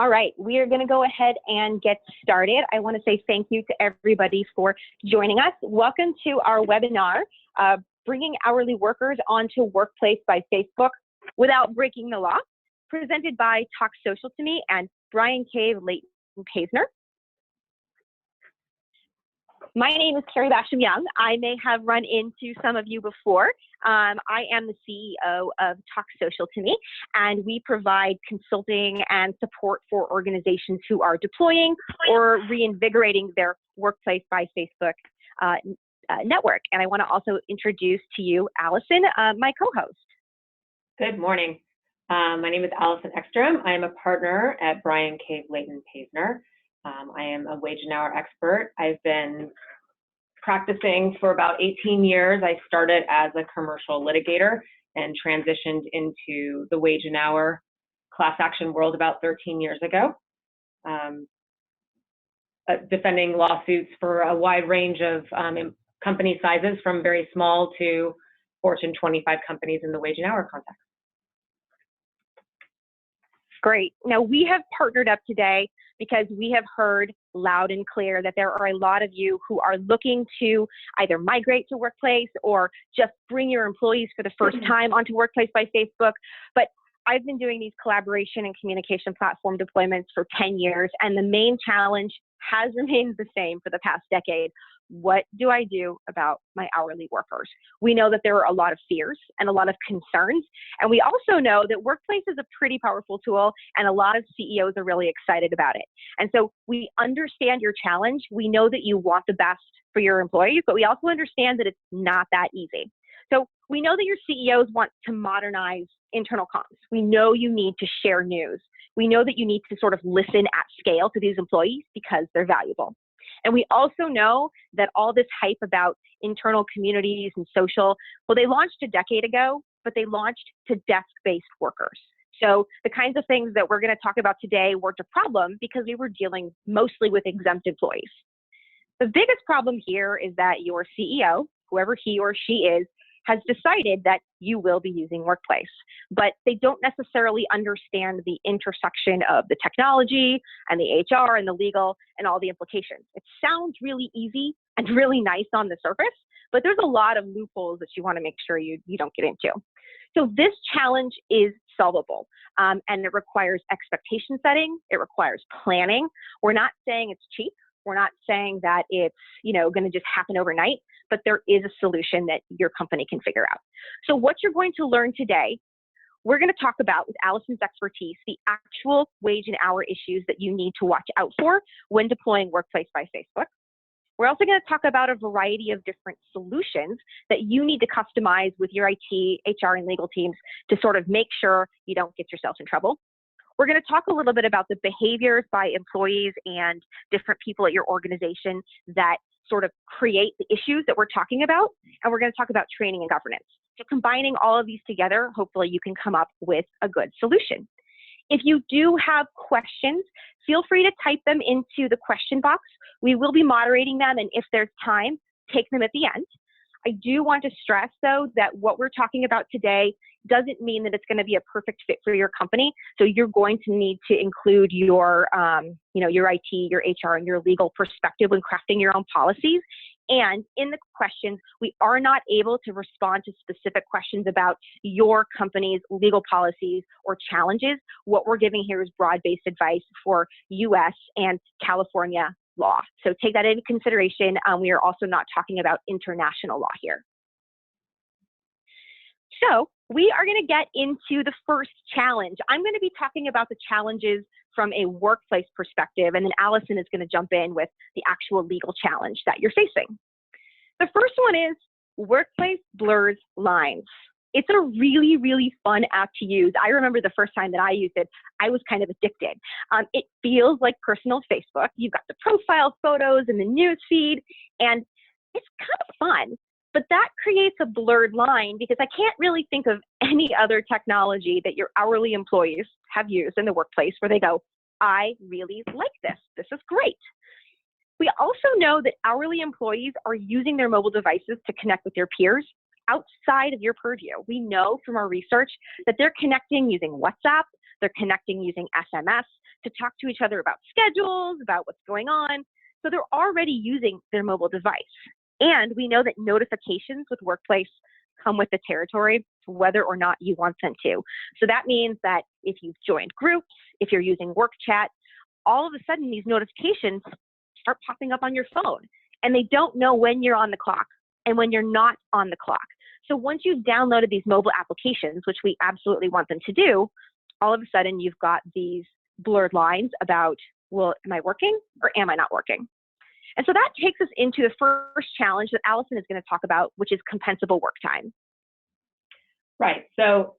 All right, we are going to go ahead and get started. I want to say thank you to everybody for joining us. Welcome to our webinar, Bringing Hourly Workers onto Workplace by Facebook Without Breaking the Law, presented by Talk Social to Me and Brian K. Leighton-Paisner. My name is Carrie Basham Young. I may have run into some of you before. I am the CEO of Talk Social to Me, and we provide consulting and support for organizations who are deploying or reinvigorating their Workplace by Facebook network. And I want to also introduce to you Allison, my co-host. Good morning. My name is Allison Ekstrom. I am a partner at Brian K. Leighton-Paisner. I am a wage and hour expert. I've been practicing for about 18 years. I started as a commercial litigator and transitioned into the wage and hour class action world about 13 years ago, defending lawsuits for a wide range of company sizes, from very small to Fortune 25 companies in the wage and hour context. Great. Now, we have partnered up today because we have heard loud and clear that there are a lot of you who are looking to either migrate to Workplace or just bring your employees for the first time onto Workplace by Facebook. But I've been doing these collaboration and communication platform deployments for 10 years, and the main challenge has remained the same for the past decade. What do I do about my hourly workers? We know that there are a lot of fears and a lot of concerns, and we also know that Workplace is a pretty powerful tool, and a lot of CEOs are really excited about it. And so we understand your challenge. We know that you want the best for your employees, but we also understand that it's not that easy. So we know that your CEOs want to modernize internal comms. We know you need to share news. We know that you need to sort of listen at scale to these employees because they're valuable. And we also know that all this hype about internal communities and social, well, they launched a decade ago, but they launched to desk-based workers. So the kinds of things that we're going to talk about today weren't a problem because we were dealing mostly with exempt employees. The biggest problem here is that your CEO, whoever he or she is, has decided that you will be using Workplace, but they don't necessarily understand the intersection of the technology and the HR and the legal and all the implications. It sounds really easy and really nice on the surface, but there's a lot of loopholes that you want to make sure you don't get into. So this challenge is solvable, and it requires expectation setting. It requires planning. We're not saying it's cheap. We're not saying that it's, going to just happen overnight, but there is a solution that your company can figure out. So what you're going to learn today, we're going to talk about, with Allison's expertise, the actual wage and hour issues that you need to watch out for when deploying Workplace by Facebook. We're also going to talk about a variety of different solutions that you need to customize with your IT, HR, and legal teams to sort of make sure you don't get yourself in trouble. We're going to talk a little bit about the behaviors by employees and different people at your organization that sort of create the issues that we're talking about. And we're going to talk about training and governance. So combining all of these together, hopefully you can come up with a good solution. If you do have questions, feel free to type them into the question box. We will be moderating them, and if there's time, take them at the end. I do want to stress, though, that what we're talking about today doesn't mean that it's going to be a perfect fit for your company. So you're going to need to include your, your IT, your HR, and your legal perspective when crafting your own policies. And in the questions, we are not able to respond to specific questions about your company's legal policies or challenges. What we're giving here is broad-based advice for U.S. and California law. So take that into consideration. We are also not talking about international law here. So we are going to get into the first challenge. I'm going to be talking about the challenges from a workplace perspective, and then Allison is going to jump in with the actual legal challenge that you're facing. The first one is Workplace blurs lines. It's a really, really fun app to use. I remember the first time that I used it, I was kind of addicted. It feels like personal Facebook. You've got the profile photos and the news feed, and it's kind of fun. But that creates a blurred line because I can't really think of any other technology that your hourly employees have used in the workplace where they go, I really like this. This is great. We also know that hourly employees are using their mobile devices to connect with their peers outside of your purview. We know from our research that they're connecting using WhatsApp, they're connecting using SMS to talk to each other about schedules, about what's going on. So they're already using their mobile device. And we know that notifications with Workplace come with the territory, whether or not you want them to. So that means that if you've joined groups, if you're using work chat, all of a sudden these notifications start popping up on your phone, and they don't know when you're on the clock and when you're not on the clock. So once you've downloaded these mobile applications, which we absolutely want them to do, all of a sudden you've got these blurred lines about, well, am I working or am I not working? And so that takes us into the first challenge that Allison is going to talk about, which is compensable work time. Right. So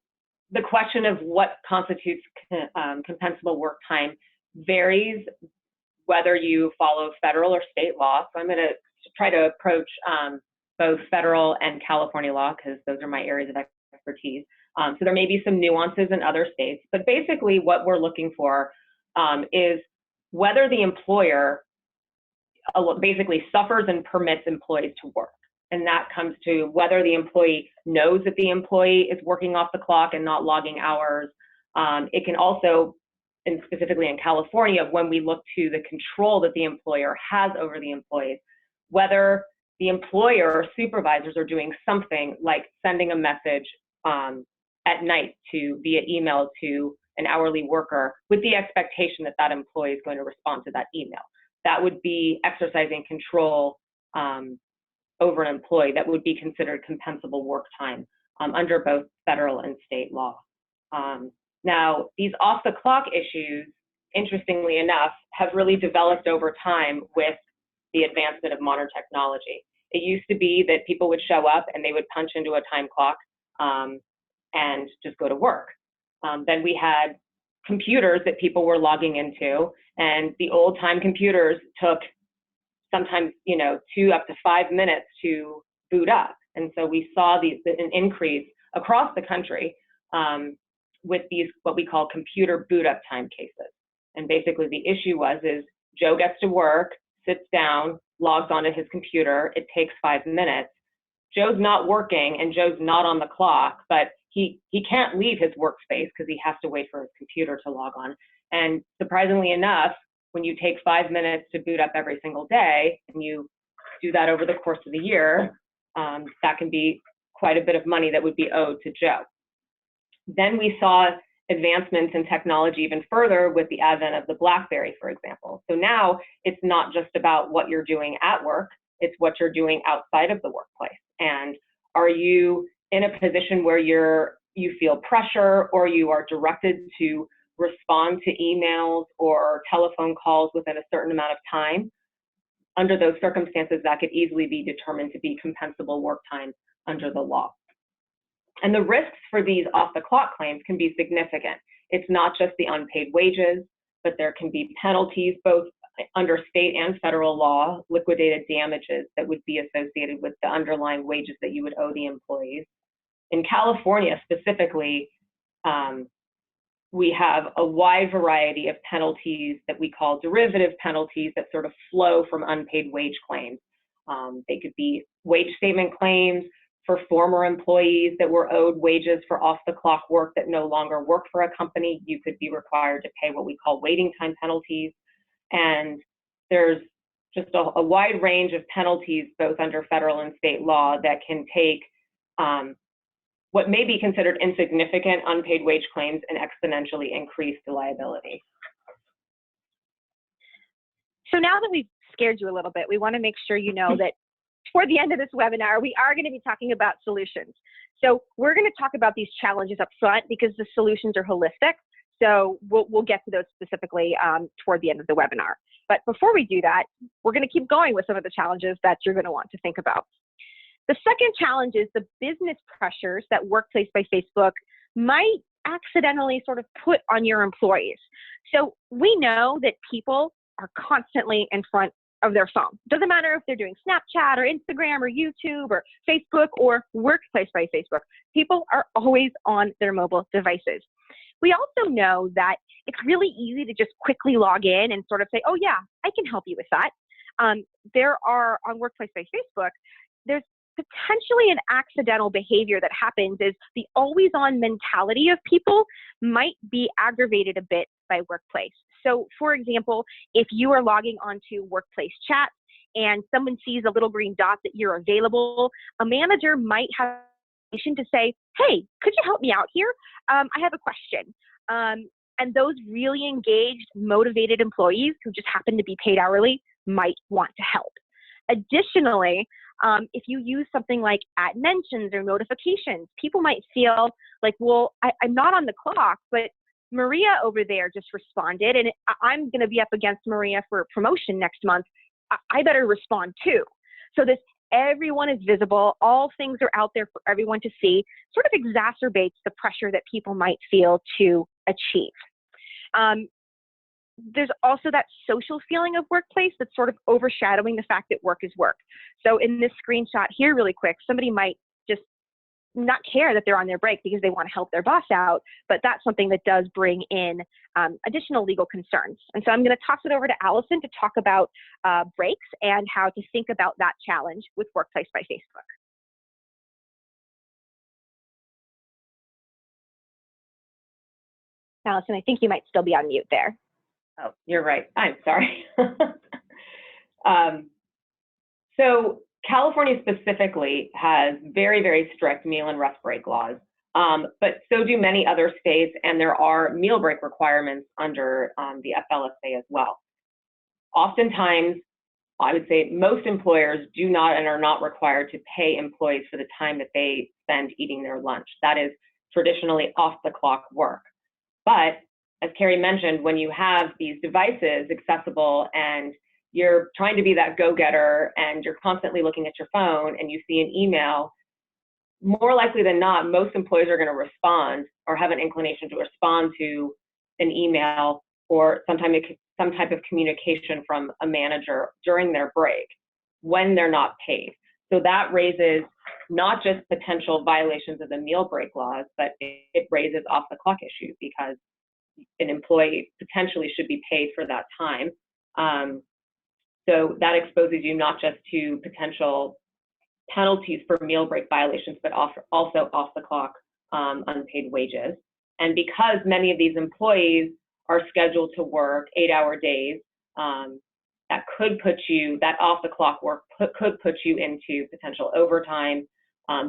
the question of what constitutes compensable work time varies whether you follow federal or state law. So I'm going to try to approach both federal and California law, because those are my areas of expertise. So there may be some nuances in other states, but basically what we're looking for is whether the employer basically suffers and permits employees to work. And that comes to whether the employee knows that the employee is working off the clock and not logging hours. It can also, and specifically in California, when we look to the control that the employer has over the employees, whether the employer or supervisors are doing something like sending a message at night via email to an hourly worker with the expectation that that employee is going to respond to that email. That would be exercising control over an employee. That would be considered compensable work time under both federal and state law. Now, these off-the-clock issues, interestingly enough, have really developed over time with the advancement of modern technology. It used to be that people would show up and they would punch into a time clock and just go to work. Then we had computers that people were logging into, and the old-time computers took sometimes, 2 up to 5 minutes to boot up. And so we saw an increase across the country with these what we call computer boot up time cases. And basically the issue is Joe gets to work, sits down, logs onto his computer, it takes 5 minutes. Joe's not working and Joe's not on the clock, but he can't leave his workspace because he has to wait for his computer to log on. And surprisingly enough, when you take 5 minutes to boot up every single day and you do that over the course of the year, that can be quite a bit of money that would be owed to Joe. Then we saw advancements in technology even further with the advent of the BlackBerry, for example. So now it's not just about what you're doing at work, it's what you're doing outside of the workplace. And are you in a position where you feel pressure, or you are directed to respond to emails or telephone calls within a certain amount of time? Under those circumstances, that could easily be determined to be compensable work time under the law. And the risks for these off-the-clock claims can be significant. It's not just the unpaid wages, but there can be penalties both under state and federal law, liquidated damages that would be associated with the underlying wages that you would owe the employees. In California specifically, we have a wide variety of penalties that we call derivative penalties that sort of flow from unpaid wage claims. They could be wage statement claims for former employees that were owed wages for off-the-clock work that no longer work for a company. You could be required to pay what we call waiting time penalties. And there's just a wide range of penalties, both under federal and state law, that can take what may be considered insignificant unpaid wage claims and exponentially increase the liability. So now that we've scared you a little bit, we want to make sure you know that toward the end of this webinar, we are going to be talking about solutions. So we're going to talk about these challenges up front because the solutions are holistic. So we'll get to those specifically toward the end of the webinar. But before we do that, we're going to keep going with some of the challenges that you're going to want to think about. The second challenge is the business pressures that Workplace by Facebook might accidentally sort of put on your employees. So we know that people are constantly in front of their phone. Doesn't matter if they're doing Snapchat or Instagram or YouTube or Facebook or Workplace by Facebook. People are always on their mobile devices. We also know that it's really easy to just quickly log in and sort of say, oh yeah, I can help you with that. There are on Workplace by Facebook, there's potentially an accidental behavior that happens is the always-on mentality of people might be aggravated a bit by workplace. So for example, if you are logging onto workplace chat and someone sees a little green dot that you're available, a manager might have to say, hey, could you help me out here? I have a question. And those really engaged, motivated employees who just happen to be paid hourly might want to help. Additionally, if you use something like @mentions or notifications, people might feel like, well, I'm not on the clock, but Maria over there just responded, and I'm going to be up against Maria for a promotion next month. I better respond too. So this everyone is visible, all things are out there for everyone to see, sort of exacerbates the pressure that people might feel to achieve. There's also that social feeling of workplace that's sort of overshadowing the fact that work is work. So in this screenshot here really quick, somebody might just not care that they're on their break because they want to help their boss out, but that's something that does bring in additional legal concerns. And so I'm going to toss it over to Allison to talk about breaks and how to think about that challenge with Workplace by Facebook. Allison, I think you might still be on mute there. Oh, you're right. I'm sorry. So California specifically has very, very strict meal and rest break laws, but so do many other states, and there are meal break requirements under the FLSA as well. Oftentimes, I would say most employers do not and are not required to pay employees for the time that they spend eating their lunch. That is traditionally off-the-clock work. But as Carrie mentioned, when you have these devices accessible and you're trying to be that go-getter and you're constantly looking at your phone and you see an email, more likely than not, most employees are going to respond or have an inclination to respond to an email or some type of communication from a manager during their break when they're not paid. So that raises not just potential violations of the meal break laws, but it raises off-the-clock issues because an employee potentially should be paid for that time. So that exposes you not just to potential penalties for meal break violations, but also off-the-clock unpaid wages. And because many of these employees are scheduled to work 8-hour days, that could put you, that off-the-clock work could put you into potential overtime,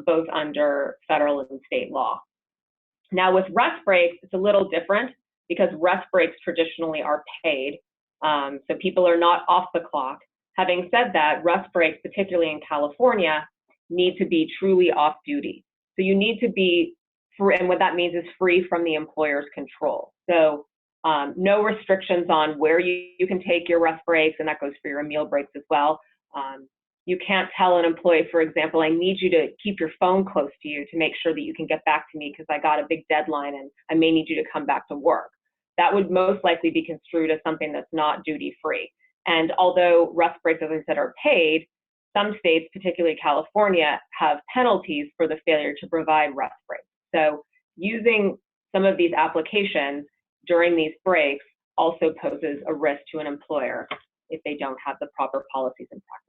both under federal and state law. Now with rest breaks, it's a little different because rest breaks traditionally are paid, so people are not off the clock. Having said that, rest breaks, particularly in California, need to be truly off duty. So you need to be free, and what that means is free from the employer's control. So no restrictions on where you can take your rest breaks, and that goes for your meal breaks as well. You can't tell an employee, for example, I need you to keep your phone close to you to make sure that you can get back to me because I got a big deadline and I may need you to come back to work. That would most likely be construed as something that's not duty-free. And although rest breaks, as I said, are paid, some states, particularly California, have penalties for the failure to provide rest breaks. So using some of these applications during these breaks also poses a risk to an employer if they don't have the proper policies and practices.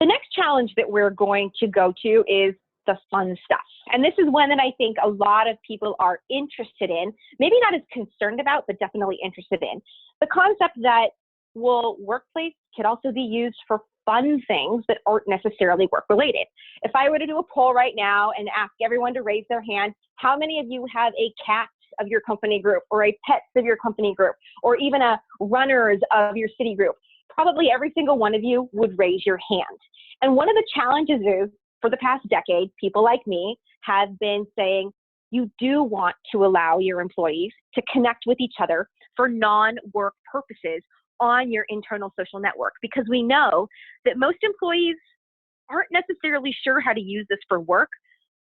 The next challenge that we're going to go to is the fun stuff. And this is one that I think a lot of people are interested in, maybe not as concerned about, but definitely interested in. The concept that, well, workplace could also be used for fun things that aren't necessarily work related. If I were to do a poll right now and ask everyone to raise their hand, how many of you have a cat of your company group or a pets of your company group or even a runners of your city group? Probably every single one of you would raise your hand. And one of the challenges is, for the past decade, people like me have been saying, you do want to allow your employees to connect with each other for non-work purposes on your internal social network, because we know that most employees aren't necessarily sure how to use this for work,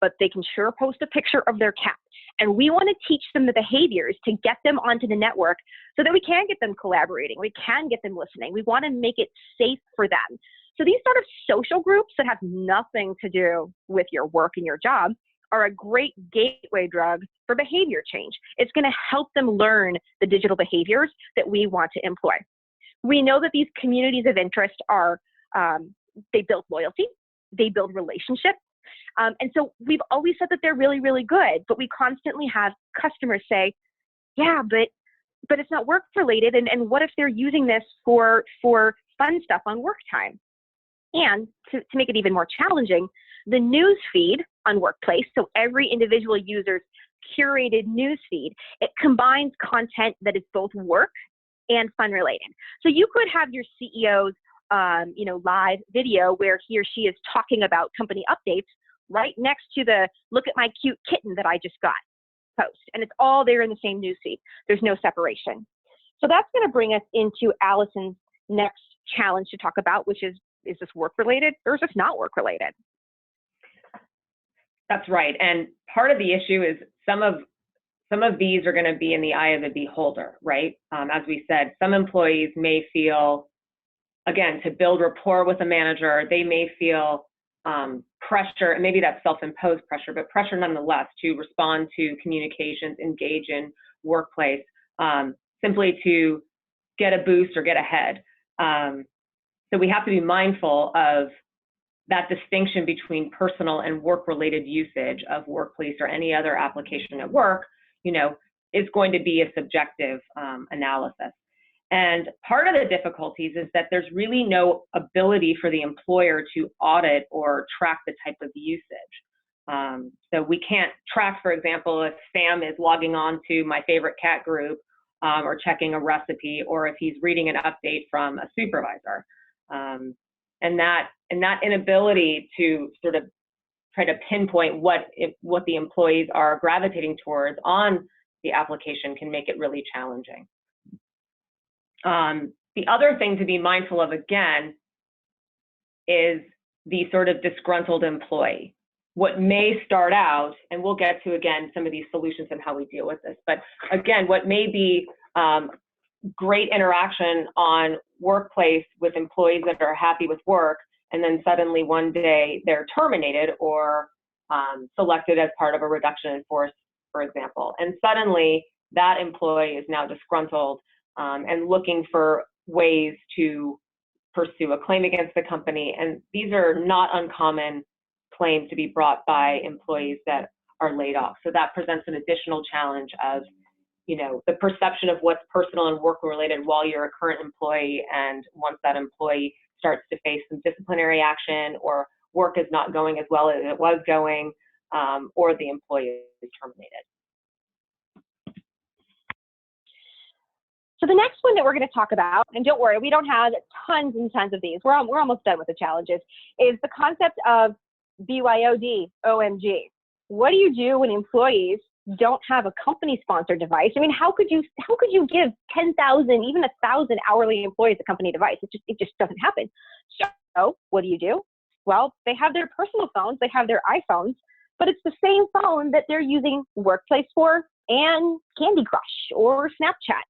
but they can sure post a picture of their cat. And we want to teach them the behaviors to get them onto the network so that we can get them collaborating, we can get them listening. We want to make it safe for them. So these sort of social groups that have nothing to do with your work and your job are a great gateway drug for behavior change. It's going to help them learn the digital behaviors that we want to employ. We know that these communities of interest are They build loyalty, they build relationships. And so we've always said that they're really, really good, but we constantly have customers say, yeah, but it's not work related. And what if they're using this for fun stuff on work time? And to make it even more challenging, the news feed on Workplace, so every individual user's curated news feed, it combines content that is both work and fun related. So you could have your CEO's live video where he or she is talking about company updates right next to the "look at my cute kitten that I just got" post, and it's all there in the same news feed. There's no separation. So that's going to bring us into Allison's next challenge to talk about, which is this work related or is this not work related? That's right. And part of the issue is some of these are going to be in the eye of the beholder, right? As we said, some employees may feel, again, to build rapport with a manager, they may feel pressure, and maybe that's self-imposed pressure, but pressure nonetheless to respond to communications, engage in Workplace, simply to get a boost or get ahead. So we have to be mindful of that distinction between personal and work-related usage of Workplace or any other application at work, is going to be a subjective analysis. And part of the difficulties is that there's really no ability for the employer to audit or track the type of usage. So we can't track, for example, if Sam is logging on to My Favorite Cat group or checking a recipe, or if he's reading an update from a supervisor. And that inability to sort of try to pinpoint what the employees are gravitating towards on the application can make it really challenging. The other thing to be mindful of, again, is the sort of disgruntled employee. What may start out, and we'll get to, again, some of these solutions and how we deal with this, but again, what may be great interaction on Workplace with employees that are happy with work, and then suddenly one day they're terminated or selected as part of a reduction in force, for example. And suddenly that employee is now disgruntled and looking for ways to pursue a claim against the company. And these are not uncommon claims to be brought by employees that are laid off. So that presents an additional challenge of the perception of what's personal and work related while you're a current employee, and once that employee starts to face some disciplinary action or work is not going as well as it was going, or the employee is terminated. So the next one that we're going to talk about, and don't worry, we don't have tons and tons of these. We're almost done with the challenges, is the concept of BYOD, OMG. What do you do when employees don't have a company-sponsored device? I mean, how could you give 10,000, even 1,000 hourly employees a company device? It just doesn't happen. So what do? Well, they have their personal phones, they have their iPhones, but it's the same phone that they're using Workplace for and Candy Crush or Snapchat.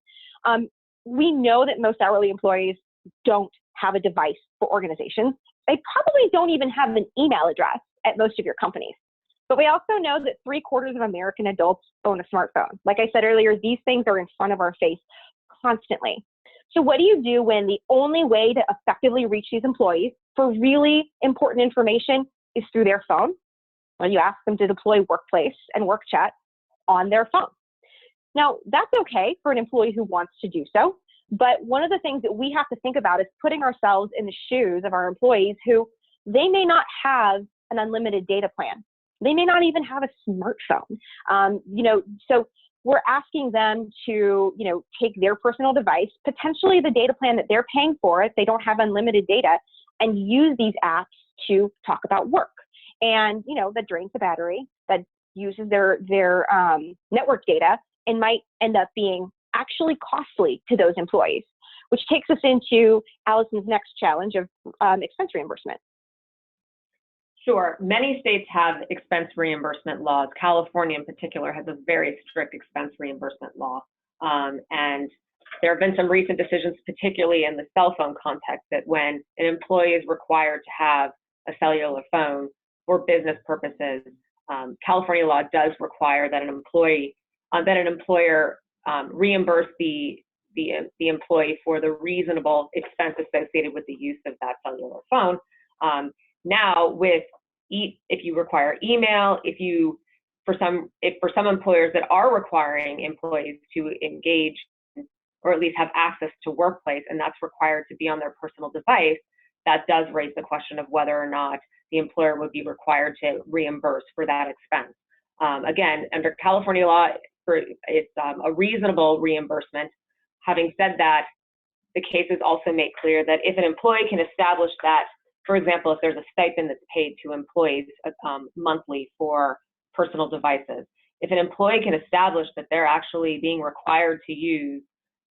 We know that most hourly employees don't have a device for organizations. They probably don't even have an email address at most of your companies. But we also know that 3/4 of American adults own a smartphone. Like I said earlier, these things are in front of our face constantly. So what do you do when the only way to effectively reach these employees for really important information is through their phone? Well, you ask them to deploy Workplace and Work Chat on their phone. Now, that's okay for an employee who wants to do so, but one of the things that we have to think about is putting ourselves in the shoes of our employees who they may not have an unlimited data plan. They may not even have a smartphone. So we're asking them to, take their personal device, potentially the data plan that they're paying for if they don't have unlimited data, and use these apps to talk about work. And, that drains the battery, that uses their network data, and might end up being actually costly to those employees, which takes us into Allison's next challenge of expense reimbursement. Sure. Many states have expense reimbursement laws. California in particular has a very strict expense reimbursement law. And there have been some recent decisions, particularly in the cell phone context, that when an employee is required to have a cellular phone for business purposes, California law does require that an employer reimburse the the employee for the reasonable expense associated with the use of that cellular phone. Now, if you require email, for some employers that are requiring employees to engage or at least have access to Workplace, and that's required to be on their personal device, that does raise the question of whether or not the employer would be required to reimburse for that expense. Again, under California law, it's a reasonable reimbursement. Having said that, the cases also make clear that if an employee can establish that, for example, if there's a stipend that's paid to employees monthly for personal devices, if an employee can establish that they're actually being required to use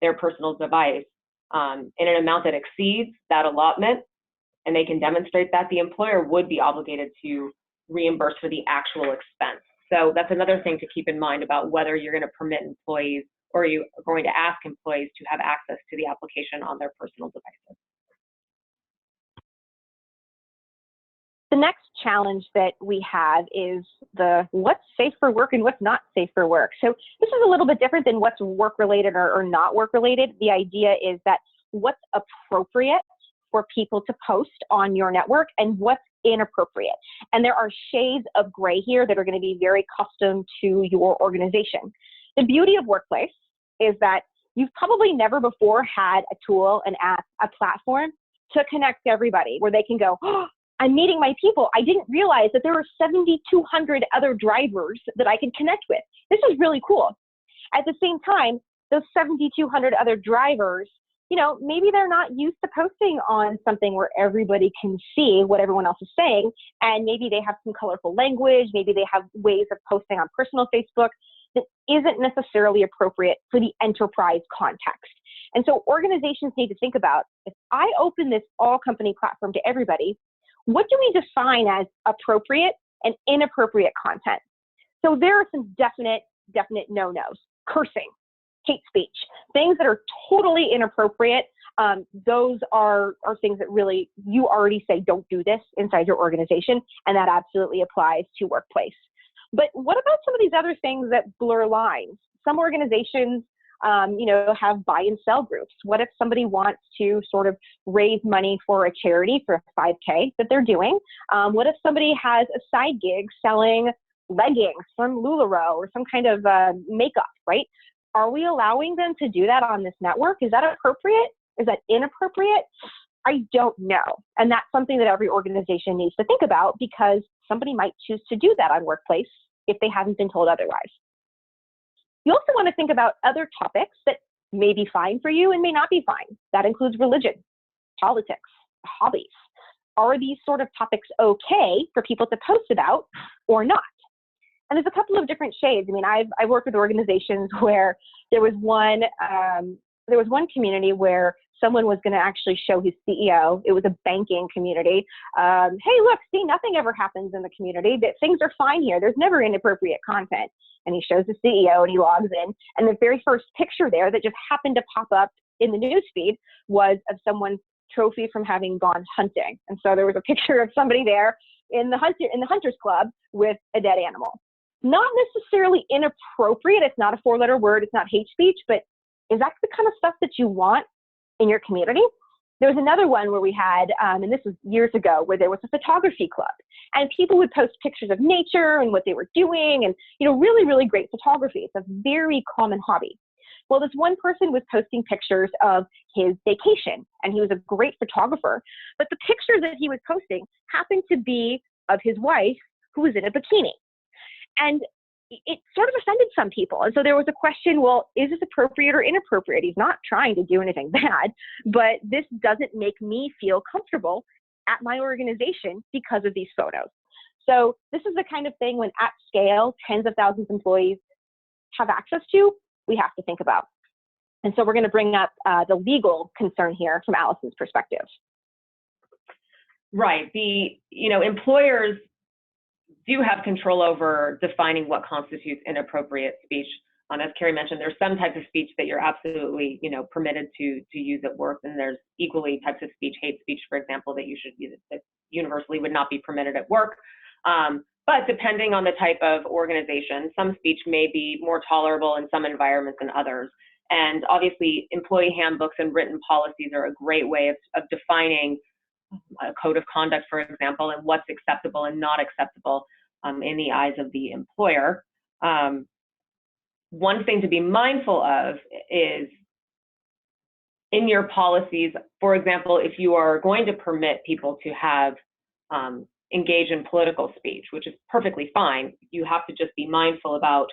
their personal device in an amount that exceeds that allotment, and they can demonstrate that, the employer would be obligated to reimburse for the actual expense. So that's another thing to keep in mind about whether you're going to permit employees or you are going to ask employees to have access to the application on their personal devices. The next challenge that we have is the what's safe for work and what's not safe for work. So this is a little bit different than what's work-related or not work-related. The idea is that what's appropriate for people to post on your network and what's inappropriate. And there are shades of gray here that are going to be very custom to your organization. The beauty of Workplace is that you've probably never before had a tool, an app, a platform to connect everybody where they can go, oh, I'm meeting my people. I didn't realize that there were 7,200 other drivers that I could connect with. This is really cool. At the same time, those 7,200 other drivers, you know, maybe they're not used to posting on something where everybody can see what everyone else is saying, and maybe they have some colorful language, maybe they have ways of posting on personal Facebook that isn't necessarily appropriate for the enterprise context. And so organizations need to think about, if I open this all company platform to everybody, what do we define as appropriate and inappropriate content? So there are some definite no-nos. Cursing, hate speech, things that are totally inappropriate. Those are things that really, you already say, don't do this inside your organization, and that absolutely applies to Workplace. But what about some of these other things that blur lines? Some organizations, you know, have buy and sell groups. What if somebody wants to sort of raise money for a charity for a 5K that they're doing? What if somebody has a side gig selling leggings from LuLaRoe or some kind of makeup, right? Are we allowing them to do that on this network? Is that appropriate? Is that inappropriate? I don't know. And that's something that every organization needs to think about, because somebody might choose to do that on Workplace if they haven't been told otherwise. You also want to think about other topics that may be fine for you and may not be fine. That includes religion, politics, hobbies. Are these sort of topics okay for people to post about or not? And there's a couple of different shades. I mean, I've worked with organizations where there was one community where someone was going to actually show his CEO. It was a banking community. Hey, look, see, nothing ever happens in the community. That things are fine here. There's never inappropriate content. And he shows the CEO and he logs in. And the very first picture there that just happened to pop up in the newsfeed was of someone's trophy from having gone hunting. And so there was a picture of somebody there in the Hunters Club with a dead animal. Not necessarily inappropriate. It's not a four-letter word. It's not hate speech, but is that the kind of stuff that you want in your community? There was another one where we had, and this was years ago, where there was a photography club, and people would post pictures of nature and what they were doing, and really, really great photography. It's a very common hobby. Well, this one person was posting pictures of his vacation, and he was a great photographer, but the pictures that he was posting happened to be of his wife who was in a bikini. And it sort of offended some people. And so there was a question, well, is this appropriate or inappropriate? He's not trying to do anything bad, but this doesn't make me feel comfortable at my organization because of these photos. So this is the kind of thing when at scale, tens of thousands of employees have access to, we have to think about. And so we're going to bring up the legal concern here from Allison's perspective. Right. Employers do have control over defining what constitutes inappropriate speech. As Carrie mentioned, there's some types of speech that you're absolutely, permitted to use at work, and there's equally types of speech, hate speech, for example, that you should use that universally would not be permitted at work. But depending on the type of organization, some speech may be more tolerable in some environments than others. And obviously, employee handbooks and written policies are a great way of defining a code of conduct, for example, and what's acceptable and not acceptable in the eyes of the employer. One thing to be mindful of is in your policies, for example, if you are going to permit people to have engage in political speech, which is perfectly fine, you have to just be mindful about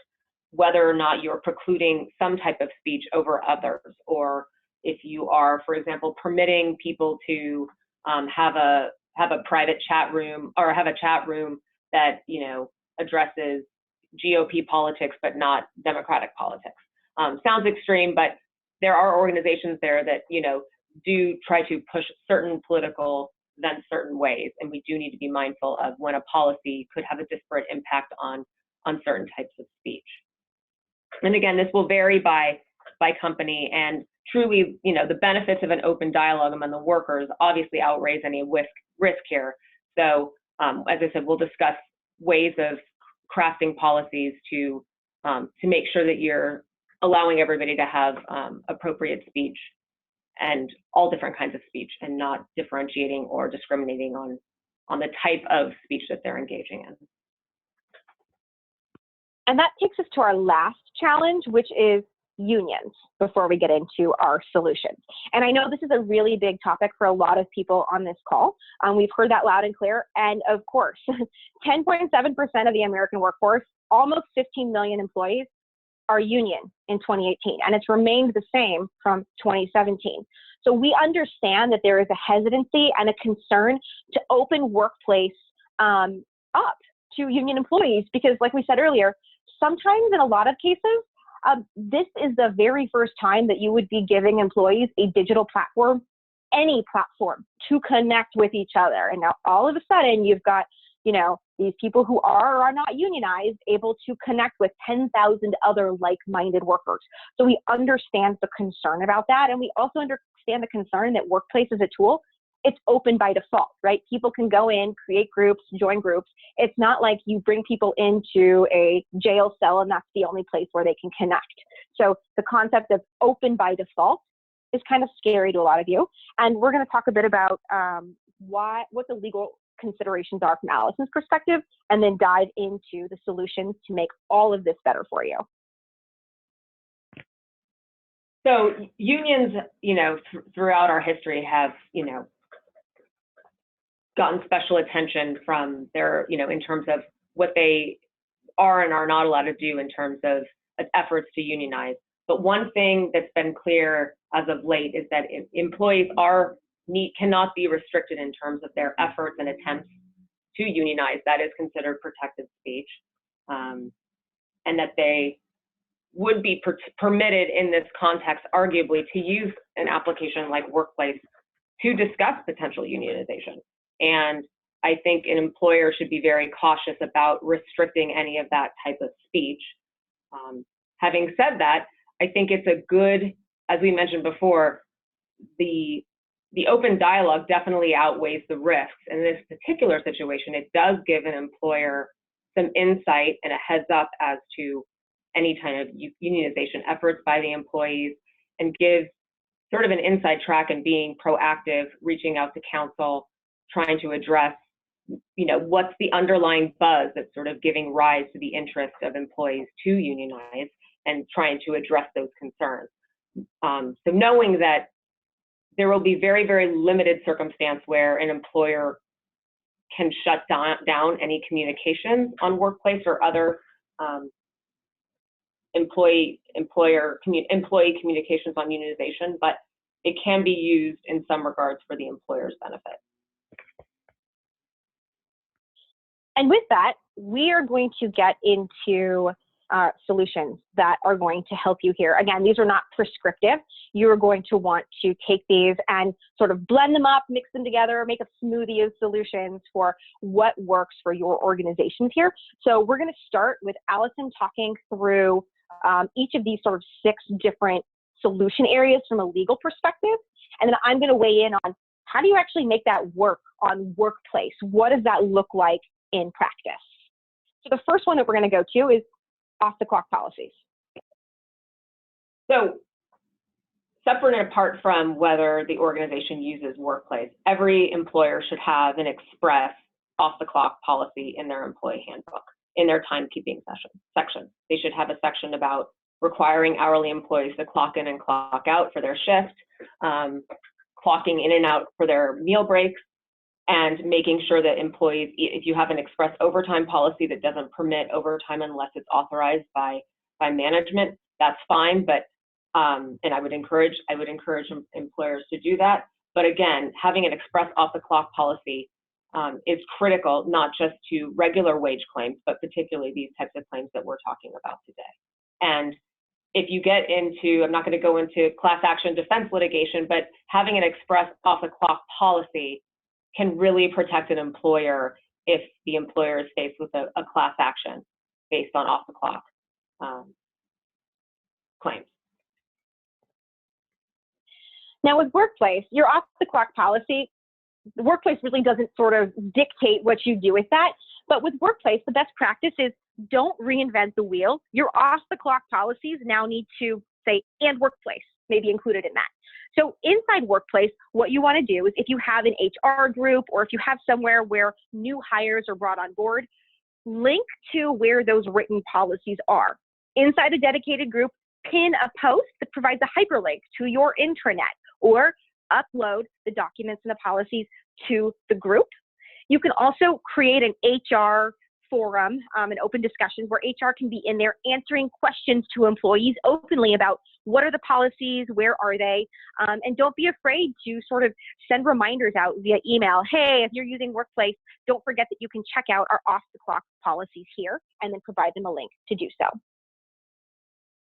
whether or not you're precluding some type of speech over others, or if you are, for example, permitting people to have a private chat room, or have a chat room that addresses GOP politics but not Democratic politics. Sounds extreme, but there are organizations there that do try to push certain political events certain ways, and we do need to be mindful of when a policy could have a disparate impact on certain types of speech. And again, this will vary by company, and truly, the benefits of an open dialogue among the workers obviously outweighs any risk here. So, as I said, we'll discuss ways of crafting policies to make sure that you're allowing everybody to have appropriate speech and all different kinds of speech, and not differentiating or discriminating on the type of speech that they're engaging in. And that takes us to our last challenge, which is unions, before we get into our solutions. And I know this is a really big topic for a lot of people on this call. We've heard that loud and clear. And of course, 10.7% of the American workforce, almost 15 million employees, are union in 2018. And it's remained the same from 2017. So we understand that there is a hesitancy and a concern to open workplace up to union employees, because like we said earlier, sometimes in a lot of cases, this is the very first time that you would be giving employees a digital platform, any platform, to connect with each other. And now all of a sudden you've got, these people who are or are not unionized able to connect with 10,000 other like-minded workers. So we understand the concern about that. And we also understand the concern that workplace is a tool. It's open by default, right? People can go in, create groups, join groups. It's not like you bring people into a jail cell and that's the only place where they can connect. So the concept of open by default is kind of scary to a lot of you. And we're going to talk a bit about what the legal considerations are from Allison's perspective, and then dive into the solutions to make all of this better for you. So unions, throughout our history have, gotten special attention from their, in terms of what they are and are not allowed to do in terms of efforts to unionize. But one thing that's been clear as of late is that employees cannot be restricted in terms of their efforts and attempts to unionize. That is considered protected speech, and that they would be permitted in this context, arguably, to use an application like Workplace to discuss potential unionization. And I think an employer should be very cautious about restricting any of that type of speech. Having said that, I think it's a good, as we mentioned before, the open dialogue definitely outweighs the risks. In this particular situation, it does give an employer some insight and a heads up as to any kind of unionization efforts by the employees, and gives sort of an inside track and being proactive, reaching out to counsel, trying to address, what's the underlying buzz that's sort of giving rise to the interest of employees to unionize, and trying to address those concerns. So knowing that there will be very, very limited circumstance where an employer can shut down any communications on Workplace or other employee communications on unionization, but it can be used in some regards for the employer's benefit. And with that, we are going to get into solutions that are going to help you here. Again, these are not prescriptive. You're going to want to take these and sort of blend them up, mix them together, make a smoothie of solutions for what works for your organizations here. So we're going to start with Allison talking through each of these sort of 6 different solution areas from a legal perspective. And then I'm going to weigh in on how do you actually make that work on Workplace? What does that look like in practice? So the first one that we're going to go to is off-the-clock policies. So separate and apart from whether the organization uses Workplace, every employer should have an express off-the-clock policy in their employee handbook, in their timekeeping section. They should have a section about requiring hourly employees to clock in and clock out for their shift, clocking in and out for their meal breaks, and making sure that employees, if you have an express overtime policy that doesn't permit overtime unless it's authorized by management, that's fine, but and I would encourage employers to do that. But again, having an express off-the-clock policy is critical, not just to regular wage claims, but particularly these types of claims that we're talking about today. And if you get into, I'm not going to go into class action defense litigation, but having an express off-the-clock policy can really protect an employer if the employer is faced with a class action based on off-the-clock claims. Now with Workplace, your off-the-clock policy, the Workplace really doesn't sort of dictate what you do with that. But with Workplace, the best practice is don't reinvent the wheel. Your off-the-clock policies now need to say, and Workplace, maybe included in that. So inside Workplace, what you want to do is if you have an HR group or if you have somewhere where new hires are brought on board, link to where those written policies are. Inside a dedicated group, pin a post that provides a hyperlink to your intranet or upload the documents and the policies to the group. You can also create an HR forum, an open discussion where HR can be in there answering questions to employees openly about what are the policies, where are they, and don't be afraid to sort of send reminders out via email. Hey, if you're using Workplace, don't forget that you can check out our off-the-clock policies here and then provide them a link to do so.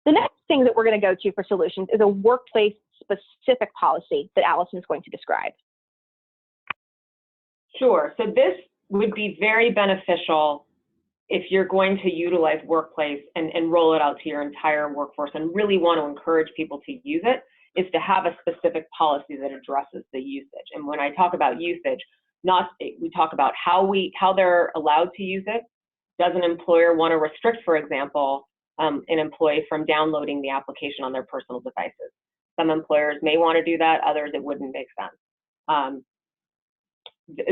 The next thing that we're going to go to for solutions is a workplace-specific policy that Allison is going to describe. Sure. So this would be very beneficial if you're going to utilize Workplace and roll it out to your entire workforce and really want to encourage people to use it, is to have a specific policy that addresses the usage. And when I talk about usage, we talk about how they're allowed to use it. Does an employer want to restrict, for example, an employee from downloading the application on their personal devices? Some employers may want to do that, others it wouldn't make sense.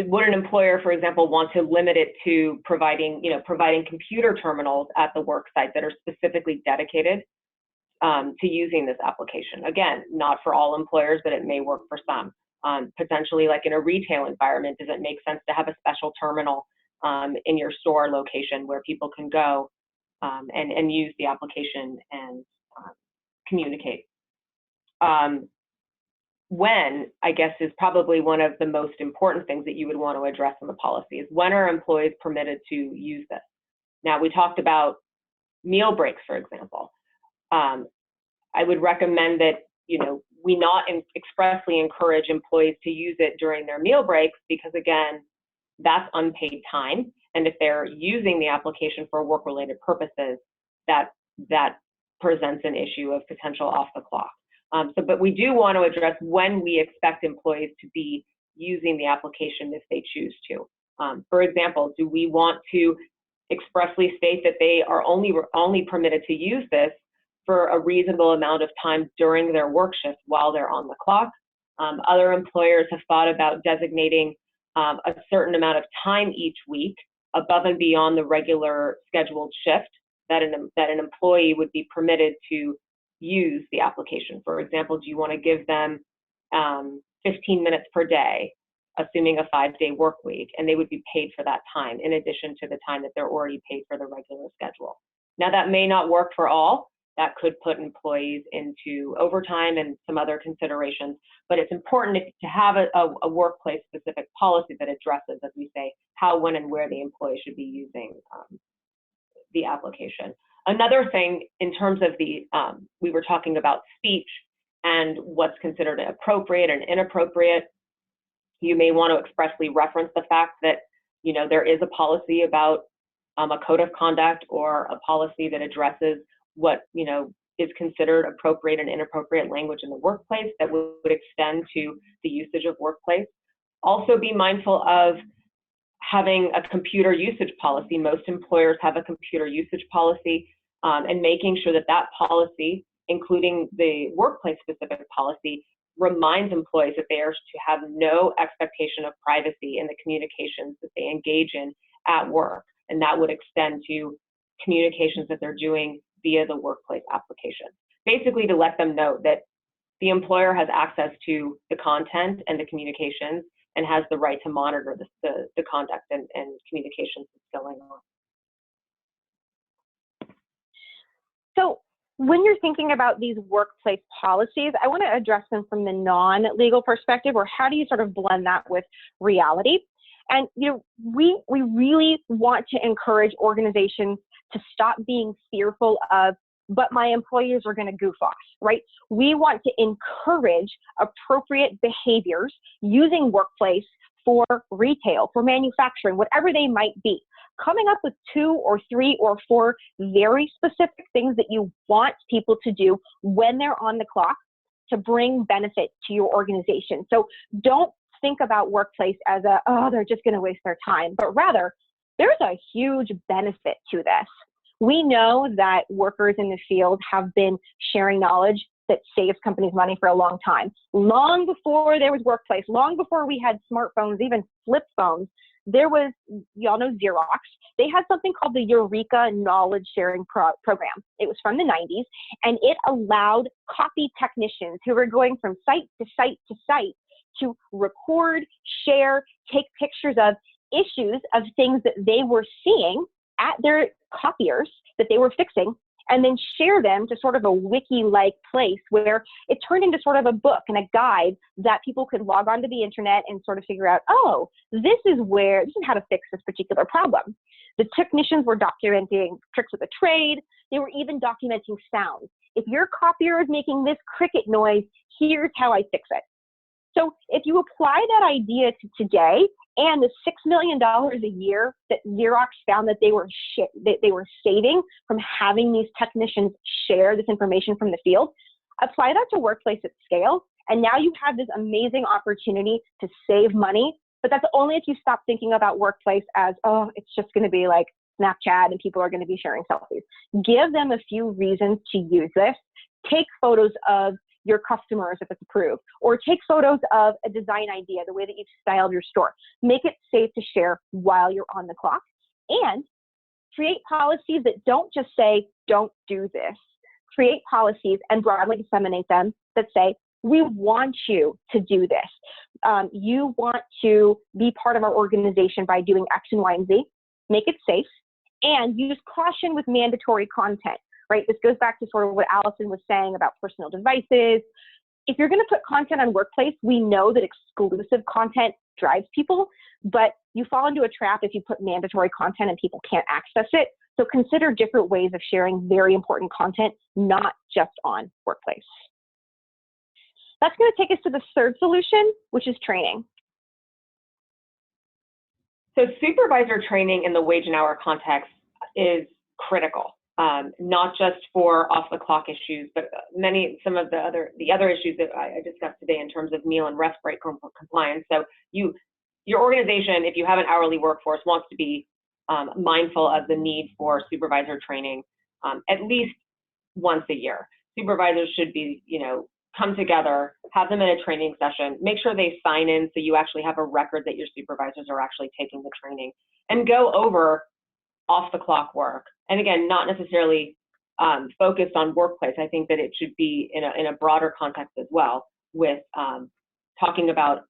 Would an employer, for example, want to limit it to providing computer terminals at the work site that are specifically dedicated to using this application? Again, not for all employers, but it may work for some. Potentially, like in a retail environment, does it make sense to have a special terminal in your store location where people can go and use the application and communicate? When, I guess, is probably one of the most important things that you would want to address in the policy is when are employees permitted to use this? Now, we talked about meal breaks, for example. I would recommend that we not expressly encourage employees to use it during their meal breaks because, again, that's unpaid time. And if they're using the application for work-related purposes, that presents an issue of potential off the clock. But we do want to address when we expect employees to be using the application if they choose to. For example, do we want to expressly state that they are only permitted to use this for a reasonable amount of time during their work shift while they're on the clock? Other employers have thought about designating a certain amount of time each week above and beyond the regular scheduled shift that an employee would be permitted to use the application. For example, do you want to give them 15 minutes per day, assuming a 5-day work week, and they would be paid for that time in addition to the time that they're already paid for the regular schedule? Now, that may not work for all. That could put employees into overtime and some other considerations, but it's important to have a workplace-specific policy that addresses, as we say, how, when, and where the employee should be using the application. Another thing in terms of we were talking about speech and what's considered appropriate and inappropriate. You may want to expressly reference the fact that, there is a policy about a code of conduct or a policy that addresses what, is considered appropriate and inappropriate language in the workplace that would extend to the usage of Workplace. Also be mindful of having a computer usage policy. Most employers have a computer usage policy, and making sure that policy including the workplace-specific policy, reminds employees that they are to have no expectation of privacy in the communications that they engage in at work, and that would extend to communications that they're doing via the workplace application. Basically, to let them know that the employer has access to the content and the communications and has the right to monitor the conduct and communications that's going on. So when you're thinking about these workplace policies, I want to address them from the non-legal perspective, or how do you sort of blend that with reality? And we really want to encourage organizations to stop being fearful of, but my employees are going to goof off, right? We want to encourage appropriate behaviors using workplace for retail, for manufacturing, whatever they might be. Coming up with 2 or 3 or 4 very specific things that you want people to do when they're on the clock to bring benefit to your organization. So don't think about workplace as they're just going to waste their time, but rather there's a huge benefit to this. We know that workers in the field have been sharing knowledge that saves companies money for a long time. Long before there was workplace, long before we had smartphones, even flip phones, there was, y'all know Xerox. They had something called the Eureka Knowledge Sharing Program. It was from the 90s, and it allowed copy technicians who were going from site to site to site to record, share, take pictures of issues of things that they were seeing at their copiers that they were fixing, and then share them to sort of a wiki-like place where it turned into sort of a book and a guide that people could log onto the internet and sort of figure out, oh, this is how to fix this particular problem. The technicians were documenting tricks of the trade. They were even documenting sounds. If your copier is making this cricket noise, here's how I fix it. So if you apply that idea to today and the $6 million a year that Xerox found that they were saving from having these technicians share this information from the field, apply that to workplace at scale, and now you have this amazing opportunity to save money. But that's only if you stop thinking about workplace as, oh, it's just going to be like Snapchat and people are going to be sharing selfies. Give them a few reasons to use this. Take photos of your customers if it's approved, or take photos of a design idea, the way that you've styled your store. Make it safe to share while you're on the clock, and create policies that don't just say, don't do this. Create policies and broadly disseminate them that say, we want you to do this. You want to be part of our organization by doing X and Y and Z. Make it safe, and use caution with mandatory content. Right? This goes back to sort of what Allison was saying about personal devices. If you're going to put content on workplace, we know that exclusive content drives people, but you fall into a trap if you put mandatory content and people can't access it. So consider different ways of sharing very important content, not just on workplace. That's going to take us to the third solution, which is training. So supervisor training in the wage and hour context is critical. Not just for off-the-clock issues, but some of the other issues that I discussed today in terms of meal and rest break compliance. So your organization, if you have an hourly workforce, wants to be mindful of the need for supervisor training at least once a year. Supervisors should be, come together, have them in a training session, make sure they sign in so you actually have a record that your supervisors are actually taking the training, and go over off-the-clock work. And again, not necessarily focused on workplace. I think that it should be in a broader context as well, with talking about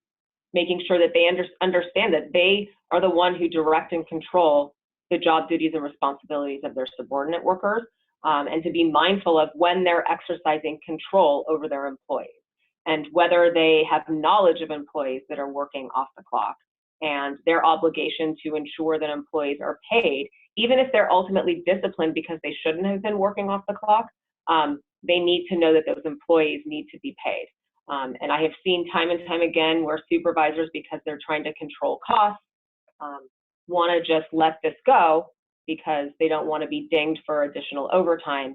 making sure that they understand that they are the one who direct and control the job duties and responsibilities of their subordinate workers, and to be mindful of when they're exercising control over their employees and whether they have knowledge of employees that are working off the clock, and their obligation to ensure that employees are paid, even if they're ultimately disciplined because they shouldn't have been working off the clock. They need to know that those employees need to be paid. And I have seen time and time again where supervisors, because they're trying to control costs, want to just let this go because they don't want to be dinged for additional overtime.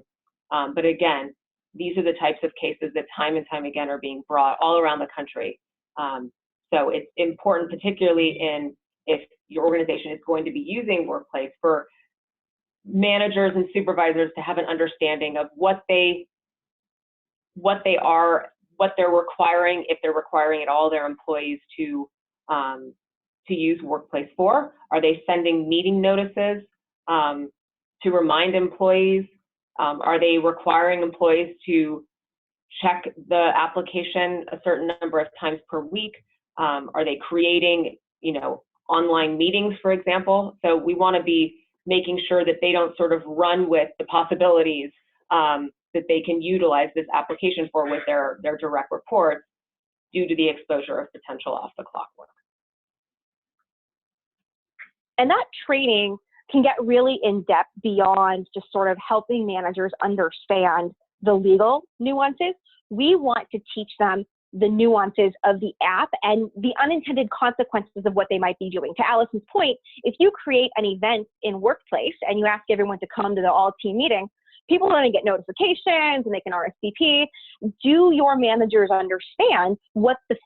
But again, these are the types of cases that time and time again are being brought all around the country. So it's important, particularly if your organization is going to be using workplace, for managers and supervisors to have an understanding of what they what they're requiring, if they're requiring at all their employees to use Workplace for. Are they sending meeting notices to remind employees? Are they requiring employees to check the application a certain number of times per week? Are they creating, online meetings, for example? So we want to be making sure that they don't sort of run with the possibilities that they can utilize this application for with their direct reports due to the exposure of potential off-the-clock work. And that training can get really in-depth beyond just sort of helping managers understand the legal nuances. We want to teach them the nuances of the app and the unintended consequences of what they might be doing. To Allison's point, if you create an event in Workplace and you ask everyone to come to the all-team meeting, people are going to get notifications and they can RSVP. Do your managers understand what the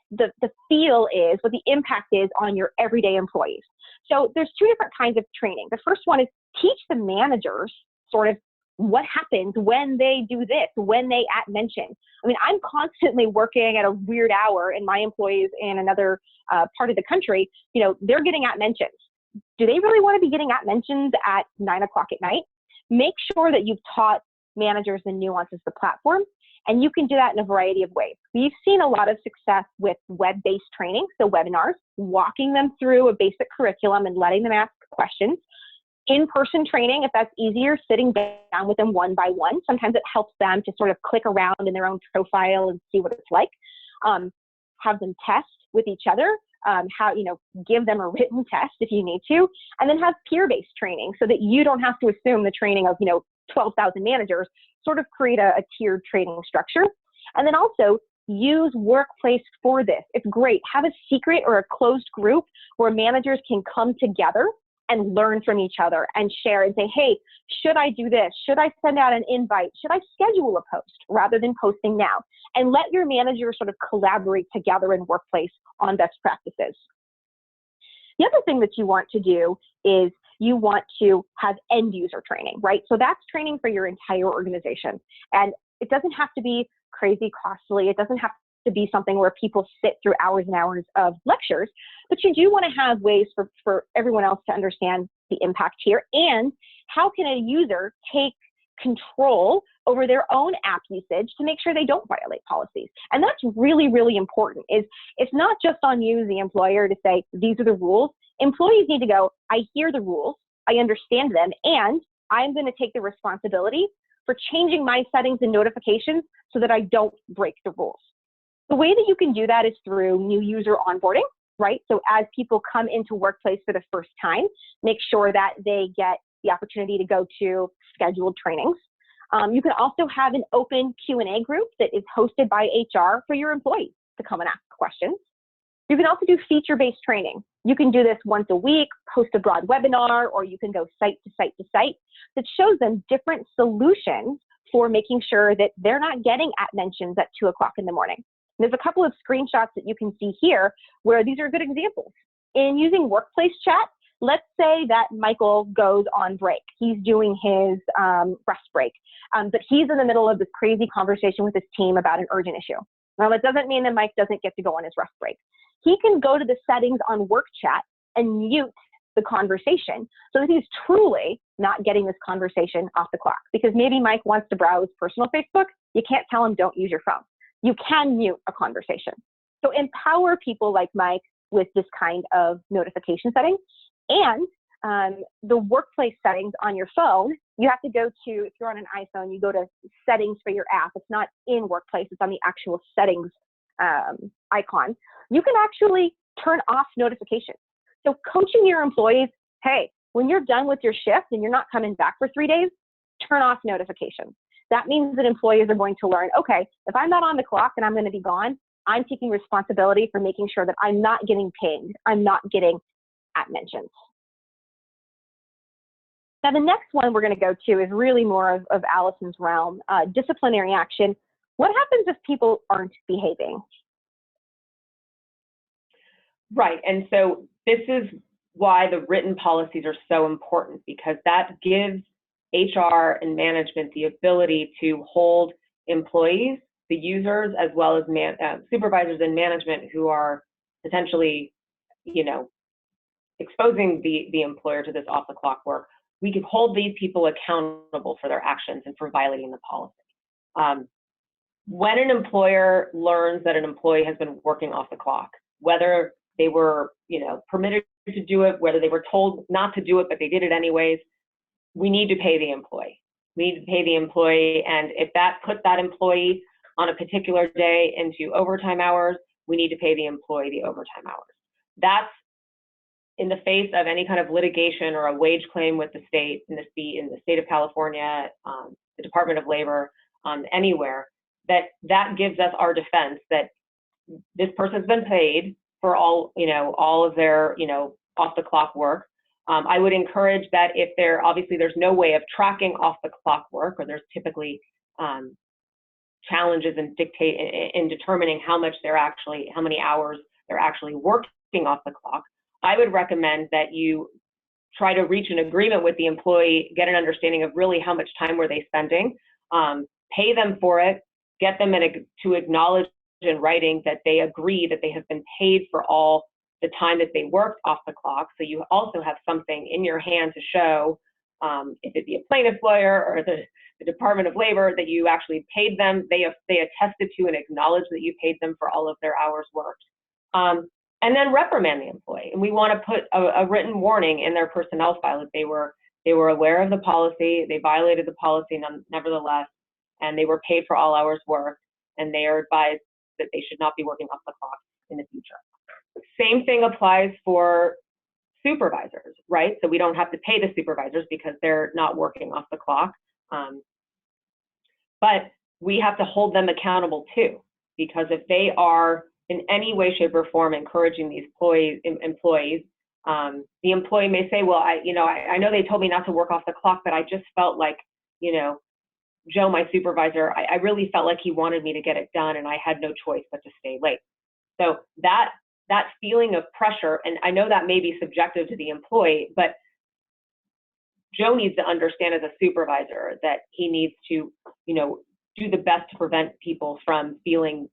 feel is, what the impact is on your everyday employees? So there's two different kinds of training. The first one is teach the managers sort of what happens when they do this, when they @mention. I mean, I'm constantly working at a weird hour and my employees in another part of the country, they're getting @mentions. Do they really want to be getting @mentions at 9 o'clock at night? Make sure that you've taught managers the nuances of the platform, and you can do that in a variety of ways. We've seen a lot of success with web-based training, so webinars, walking them through a basic curriculum and letting them ask questions. In-person training, if that's easier, sitting down with them one by one. Sometimes it helps them to sort of click around in their own profile and see what it's like. Have them test with each other, give them a written test if you need to, and then have peer-based training so that you don't have to assume the training of, 12,000 managers, sort of create a tiered training structure. And then also use Workplace for this. It's great. Have a secret or a closed group where managers can come together and learn from each other and share and say, hey, should I do this? Should I send out an invite? Should I schedule a post rather than posting now? And let your manager sort of collaborate together in Workplace on best practices. The other thing that you want to do is you want to have end user training, right? So that's training for your entire organization. And it doesn't have to be crazy costly. It doesn't have to be something where people sit through hours and hours of lectures, but you do want to have ways for everyone else to understand the impact here. And how can a user take control over their own app usage to make sure they don't violate policies? And that's really, really important. It's not just on you, the employer, to say, these are the rules. Employees need to go, I hear the rules, I understand them, and I'm going to take the responsibility for changing my settings and notifications so that I don't break the rules. The way that you can do that is through new user onboarding, right? So as people come into Workplace for the first time, make sure that they get the opportunity to go to scheduled trainings. You can also have an open Q&A group that is hosted by HR for your employees to come and ask questions. You can also do feature-based training. You can do this once a week, host a broad webinar, or you can go site to site to site that shows them different solutions for making sure that they're not getting @mentions at 2 o'clock in the morning. There's a couple of screenshots that you can see here where these are good examples. In using Workplace chat, let's say that Michael goes on break. He's doing his rest break, but he's in the middle of this crazy conversation with his team about an urgent issue. Now, that doesn't mean that Mike doesn't get to go on his rest break. He can go to the settings on Work Chat and mute the conversation so that he's truly not getting this conversation off the clock. Because maybe Mike wants to browse personal Facebook. You can't tell him don't use your phone. You can mute a conversation. So empower people like Mike with this kind of notification setting. And the Workplace settings on your phone, you have to go to, if you're on an iPhone, you go to settings for your app. It's not in Workplace, it's on the actual settings icon. You can actually turn off notifications. So coaching your employees, hey, when you're done with your shift and you're not coming back for 3 days, turn off notifications. That means that employees are going to learn, okay, if I'm not on the clock and I'm going to be gone, I'm taking responsibility for making sure that I'm not getting pinged, I'm not getting @mentions. Now, the next one we're going to go to is really more of Allison's realm, disciplinary action. What happens if people aren't behaving? Right, and so this is why the written policies are so important, because that gives HR and management the ability to hold employees the users as well as supervisors and management who are potentially, exposing the employer to this off-the-clock work, we could hold these people accountable for their actions and for violating the policy. When an employer learns that an employee has been working off the clock, whether they were, permitted to do it, whether they were told not to do it, but they did it anyways, we need to pay the employee. We need to pay the employee, and if that puts that employee on a particular day into overtime hours, we need to pay the employee the overtime hours. That's in the face of any kind of litigation or a wage claim with the state, in the state of California, the Department of Labor, anywhere, that gives us our defense that this person's been paid for all of their, off the clock work. I would encourage that if obviously there's no way of tracking off the clock work, or there's typically challenges in determining how many hours they're actually working off the clock, I would recommend that you try to reach an agreement with the employee, get an understanding of really how much time were they spending, pay them for it, get them to acknowledge in writing that they agree that they have been paid for all the time that they worked off the clock. So you also have something in your hand to show, if it be a plaintiff's lawyer or the Department of Labor, that you actually paid them. They attested to and acknowledged that you paid them for all of their hours worked. And then reprimand the employee. And we want to put a written warning in their personnel file that they were aware of the policy, they violated the policy nevertheless, and they were paid for all hours worked, and they are advised that they should not be working off the clock in the future. Same thing applies for supervisors, right? So we don't have to pay the supervisors because they're not working off the clock. But we have to hold them accountable too, because if they are in any way, shape, or form encouraging these employees, the employee may say, well, I know they told me not to work off the clock, but I just felt like, Joe, my supervisor, I really felt like he wanted me to get it done, and I had no choice but to stay late. So that feeling of pressure, and I know that may be subjective to the employee, but Joe needs to understand as a supervisor that he needs to, do the best to prevent people from feeling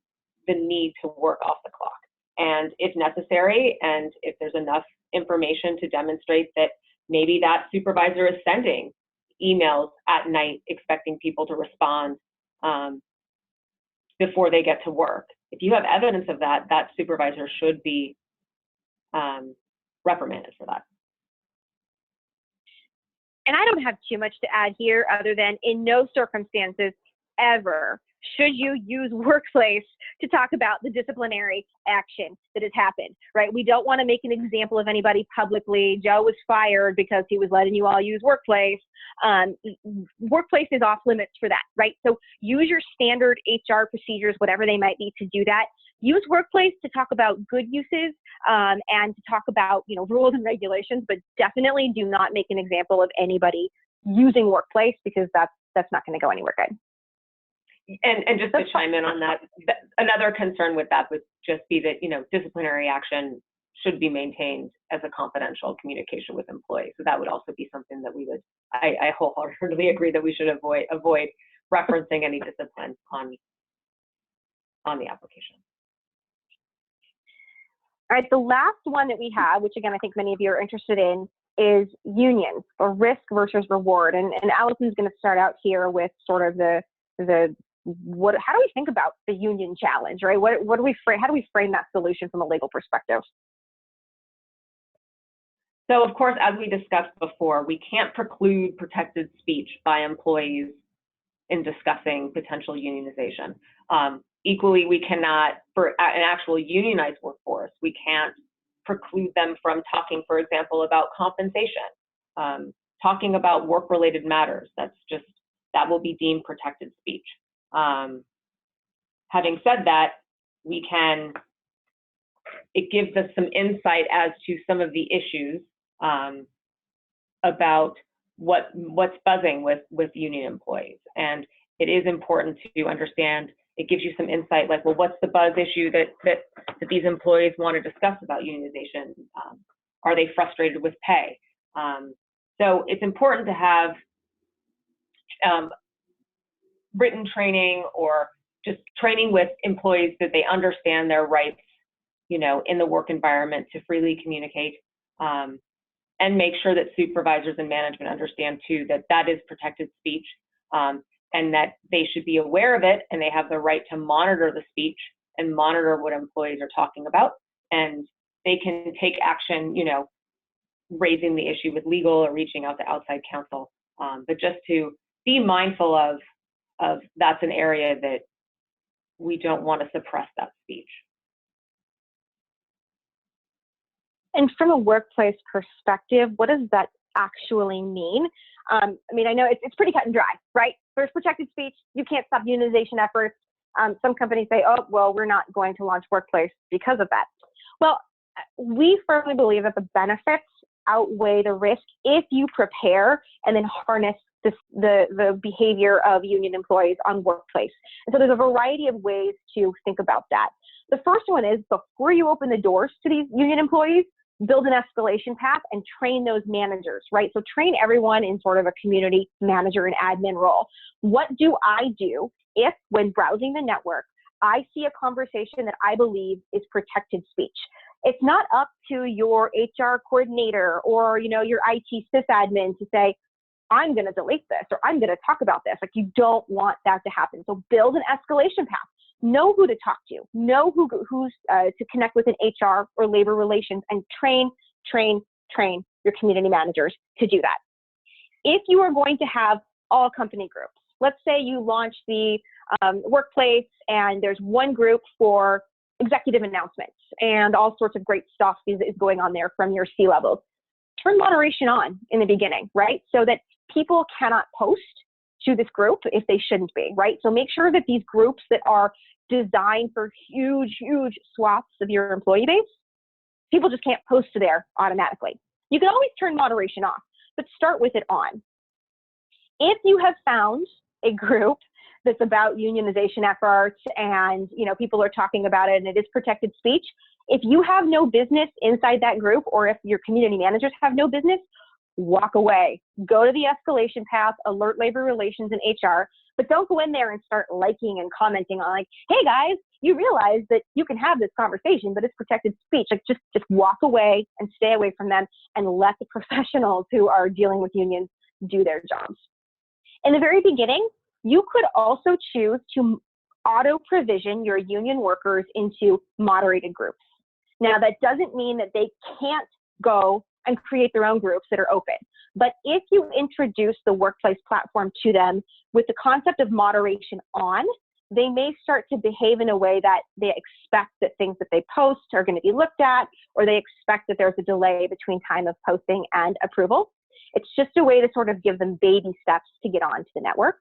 the need to work off the clock. And if necessary, and if there's enough information to demonstrate that maybe that supervisor is sending emails at night expecting people to respond before they get to work. If you have evidence of that, that supervisor should be reprimanded for that. And I don't have too much to add here other than in no circumstances ever should you use workplace to talk about the disciplinary action that has happened, right? We don't want to make an example of anybody publicly. Joe was fired because he was letting you all use workplace. Workplace is off limits for that, right? So use your standard HR procedures, whatever they might be, to do that. Use workplace to talk about good uses and to talk about, rules and regulations, but definitely do not make an example of anybody using workplace, because that's not going to go anywhere good. And just to chime in on that, another concern with that would just be that, disciplinary action should be maintained as a confidential communication with employees. So that would also be something that I wholeheartedly agree that we should avoid referencing any discipline on the application. All right, the last one that we have, which again, I think many of you are interested in, is unions, or risk versus reward. And Allison's going to start out here with sort of how do we think about the union challenge, right? How do we frame that solution from a legal perspective? So of course, as we discussed before, we can't preclude protected speech by employees in discussing potential unionization. Equally, we cannot, for an actual unionized workforce, we can't preclude them from talking, for example, about compensation, talking about work-related matters. That will be deemed protected speech. Having said that, it gives us some insight as to some of the issues about what's buzzing with union employees. And it is important to understand, it gives you some insight, like, well, what's the buzz issue that these employees want to discuss about unionization? Are they frustrated with pay? So it's important to have written training or just training with employees that they understand their rights, you know, in the work environment to freely communicate, and make sure that supervisors and management understand too that that is protected speech, and that they should be aware of it, and they have the right to monitor the speech and monitor what employees are talking about, and they can take action, you know, raising the issue with legal or reaching out to outside counsel, but just to be mindful of that's an area that we don't want to suppress that speech. And from a workplace perspective, what does that actually mean? I mean, I know it's pretty cut and dry, right? There's protected speech. You can't stop unionization efforts. Some companies say, oh, well, we're not going to launch workplace because of that. Well, we firmly believe that the benefits outweigh the risk if you prepare and then harness the behavior of union employees on workplace. And so there's a variety of ways to think about that. The first one is, before you open the doors to these union employees, build an escalation path and train those managers, right? So train everyone in sort of a community manager and admin role. What do I do if, when browsing the network, I see a conversation that I believe is protected speech? It's not up to your HR coordinator or, you know, your IT sysadmin to say, I'm going to delete this or I'm going to talk about this. Like, you don't want that to happen. So build an escalation path. Know who to talk to. Know who's to connect with an HR or labor relations, and train your community managers to do that. If you are going to have all company groups, let's say you launch the workplace and there's one group for executive announcements and all sorts of great stuff is going on there from your C-levels. Turn moderation on in the beginning, right? So that people cannot post to this group if they shouldn't be, right? So make sure that these groups that are designed for huge swaths of your employee base, people just can't post to there automatically. You can always turn moderation off, but start with it on. If you have found a group that's about unionization efforts and, you know, people are talking about it and it is protected speech, if you have no business inside that group, or if your community managers have no business, walk away. Go to the escalation path, alert labor relations and HR, but don't go in there and start liking and commenting on, like, hey guys, you realize that you can have this conversation, but it's protected speech. Like, just walk away and stay away from them and let the professionals who are dealing with unions do their jobs. In the very beginning, you could also choose to auto provision your union workers into moderated groups. Now, that doesn't mean that they can't go and create their own groups that are open. But if you introduce the workplace platform to them with the concept of moderation on, they may start to behave in a way that they expect that things that they post are going to be looked at, or they expect that there's a delay between time of posting and approval. It's just a way to sort of give them baby steps to get onto the network.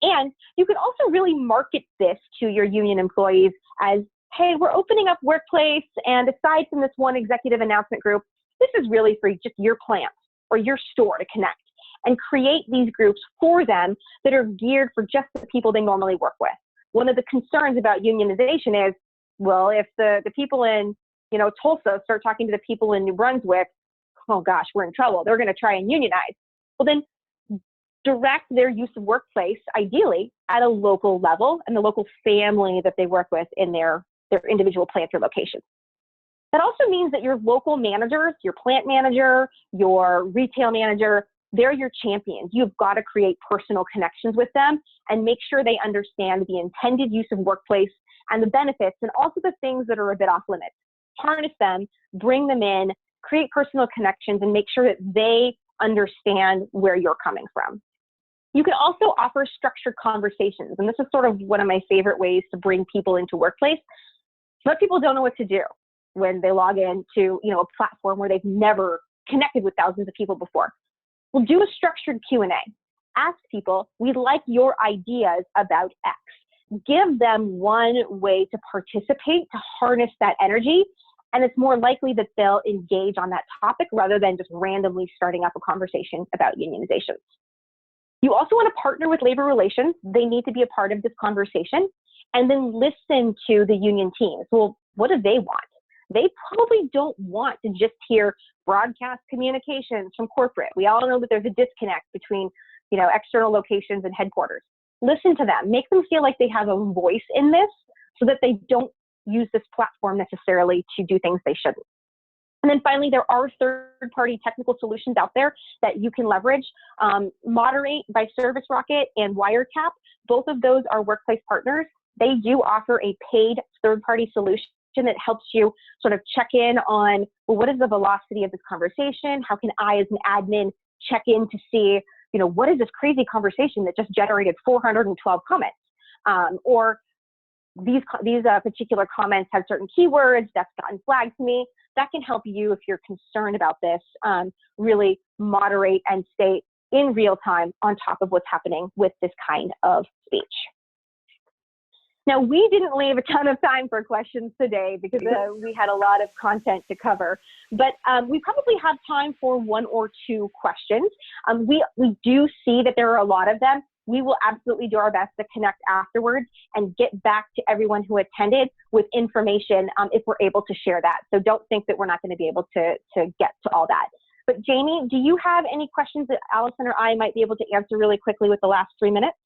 And you can also really market this to your union employees as, hey, we're opening up workplace, and aside from this one executive announcement group, this is really for just your plant or your store to connect, and create these groups for them that are geared for just the people they normally work with. One of the concerns about unionization is, well, if the people in, you know, Tulsa start talking to the people in New Brunswick, oh gosh, we're in trouble. They're going to try and unionize. Well, then direct their use of workplace, ideally, at a local level and the local family that they work with in their individual plant or location. That also means that your local managers, your plant manager, your retail manager, they're your champions. You've got to create personal connections with them and make sure they understand the intended use of workplace and the benefits, and also the things that are a bit off limits. Harness them, bring them in, create personal connections, and make sure that they understand where you're coming from. You can also offer structured conversations, and this is sort of one of my favorite ways to bring people into workplace. Most people don't know what to do when they log into, you know, a platform where they've never connected with thousands of people before. Well, do a structured Q&A. Ask people, we'd like your ideas about X. Give them one way to participate, to harness that energy, and it's more likely that they'll engage on that topic rather than just randomly starting up a conversation about unionizations. You also want to partner with labor relations. They need to be a part of this conversation, and then listen to the union teams. Well, what do they want? They probably don't want to just hear broadcast communications from corporate. We all know that there's a disconnect between, you know, external locations and headquarters. listen to them, make them feel like they have a voice in this so that they don't use this platform necessarily to do things they shouldn't. And then finally, there are third-party technical solutions out there that you can leverage. Moderate by Service Rocket and Wiretap, both of those are workplace partners. They do offer a paid third-party solution that helps you sort of check in on, well, what is the velocity of this conversation? How can I, as an admin, check in to see, what is this crazy conversation that just generated 412 comments? Or these particular comments have certain keywords that's gotten flagged to me. That can help you, if you're concerned about this, really moderate and stay in real time on top of what's happening with this kind of speech. Now, we didn't leave a ton of time for questions today because we had a lot of content to cover, but we probably have time for one or two questions. We do see that there are a lot of them. We will absolutely do our best to connect afterwards and get back to everyone who attended with information if we're able to share that. So don't think that we're not going to be able to get to all that. But Jamie, do you have any questions that Allison or I might be able to answer really quickly with the last 3 minutes?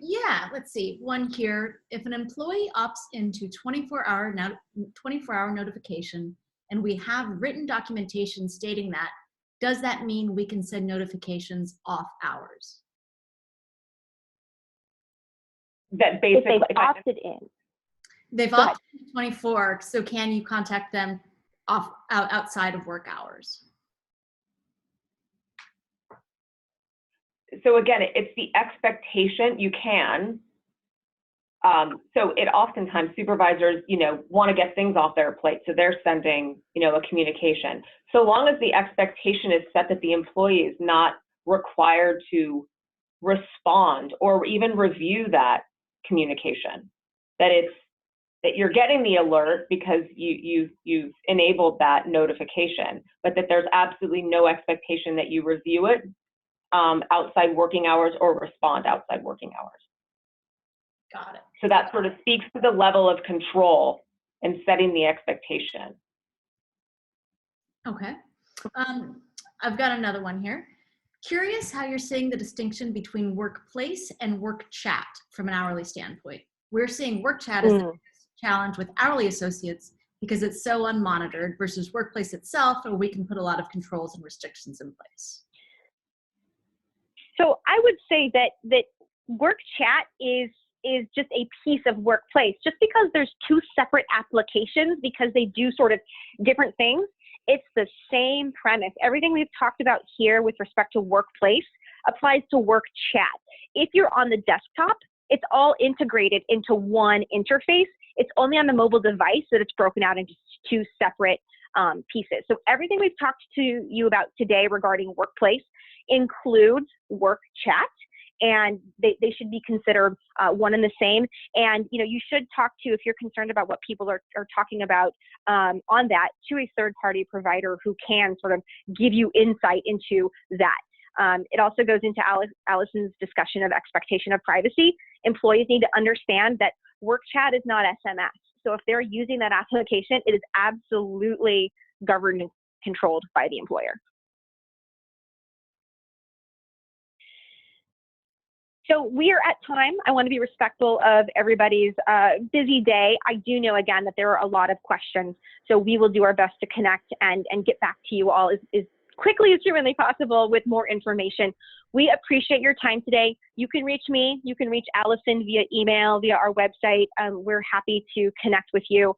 Yeah, let's see. One here. If an employee opts into 24-hour notification and we have written documentation stating that, does that mean we can send notifications off hours? That basically, if they've opted in. They've opted in 24, so can you contact them outside of work hours? So again, it's the expectation you can. So it oftentimes supervisors, want to get things off their plate, so they're sending, a communication. So long as the expectation is set that the employee is not required to respond or even review that communication, that you're getting the alert because you've enabled that notification, but that there's absolutely no expectation that you review it outside working hours or respond outside working hours. Got it. So that sort of speaks to the level of control and setting the expectation. Okay. I've got another one here. Curious how you're seeing the distinction between workplace and work chat from an hourly standpoint. We're seeing work chat as the challenge with hourly associates because it's so unmonitored versus workplace itself, where we can put a lot of controls and restrictions in place. So I would say that work chat is just a piece of workplace. Just because there's two separate applications, because they do sort of different things, it's the same premise. Everything we've talked about here with respect to workplace applies to work chat. If you're on the desktop, it's all integrated into one interface. It's only on the mobile device that it's broken out into two separate pieces. So everything we've talked to you about today regarding workplace includes work chat, and they should be considered one and the same. And you should talk to, if you're concerned about what people are talking about on that, to a third-party provider who can sort of give you insight into that. It also goes into Allison's discussion of expectation of privacy. Employees need to understand that work chat is not SMS. So if they're using that application, it is absolutely governed and controlled by the employer. So we are at time. I want to be respectful of everybody's busy day. I do know, again, that there are a lot of questions. So we will do our best to connect and get back to you all as quickly as humanly possible with more information. We appreciate your time today. You can reach me. You can reach Allison via email, via our website. We're happy to connect with you.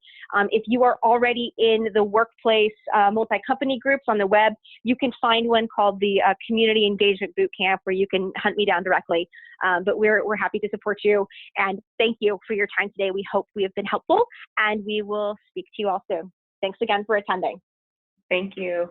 If you are already in the workplace multi-company groups on the web, you can find one called the Community Engagement Bootcamp where you can hunt me down directly. But we're happy to support you. And thank you for your time today. We hope we have been helpful, and we will speak to you all soon. Thanks again for attending. Thank you.